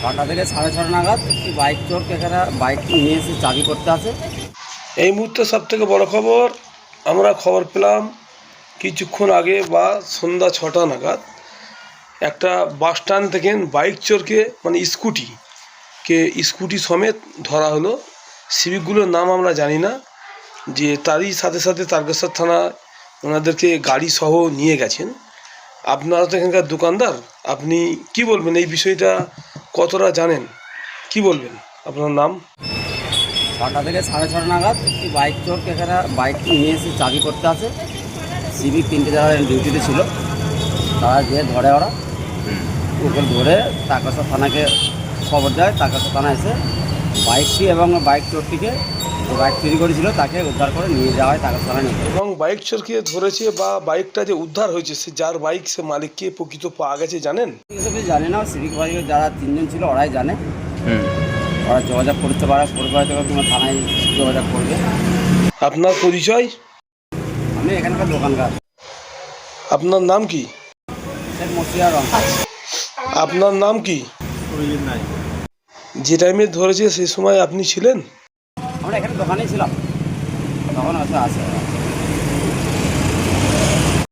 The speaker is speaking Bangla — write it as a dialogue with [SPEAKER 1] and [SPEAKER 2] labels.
[SPEAKER 1] ছটা থেকে 6:30 নাগাদ একটি বাইক চোরকে এখানে বাইক নিয়ে এসে চাবি করতে আসে।
[SPEAKER 2] এই মুহূর্তে সবথেকে বড় খবর, আমরা খবর পেলাম কিছুক্ষণ আগে বা সন্ধ্যা 6টা নাগাদ একটা বাস স্ট্যান্ড থেকে বাইক চোরকে মানে স্কুটি সমেত ধরা হলো। সিভিকগুলোর নাম আমরা জানি না, যে তারই সাথে সাথে তারকেশ্বর থানা ওনাদেরকে গাড়ি সহ নিয়ে গেছেন। আপনারা তো এখানকার দোকানদার, আপনি কি বলবেন এই বিষয়টা, কতটা জানেন, কি বলবেন? আপনার নাম?
[SPEAKER 1] 6টা থেকে 6:30 নাগাদ একটি বাইক চোরকে এখানে বাইক নিয়ে এসে চাবি করতে আসে। সিভিক 3টে যারা ডিউটিতে ছিল তারা গিয়ে ধরে, ওকে ধরে তারকেশ্বর থানাকে খবর দেয়। তারকেশ্বর থানা এসে বাইকটি এবং বাইক চোরটিকে, যে বাইক চুরি করেছিল তাকে উদ্ধার করে নিয়ে যাওয়া হয় তারকেশ্বর থানায় নিয়ে।
[SPEAKER 2] এবং বাইক চোরকে ধরেছে বা বাইকটা যে উদ্ধার হয়েছে, সে যার বাইক সে মালিককে প্রকৃত পাওয়া গেছে জানেন?
[SPEAKER 1] এসব কিছু জানে না, সিভিক বাহিনীর যারা 3জন ছিল ওরাই জানে। ওরা যোগাযোগ করতে পারে, কিংবা থানায় যোগাযোগ করবে।
[SPEAKER 2] আপনার পরিচয়?
[SPEAKER 1] আমি এখানকার দোকানদার।
[SPEAKER 2] আপনার নাম কি?
[SPEAKER 1] শেখ মসিয়ার রহমান।
[SPEAKER 2] আপনার নাম কি? যে টাইমে ধরেছে সেই সময় আপনি ছিলেন?
[SPEAKER 1] আমরা এখানে দোকানেই ছিলাম, তখন আসে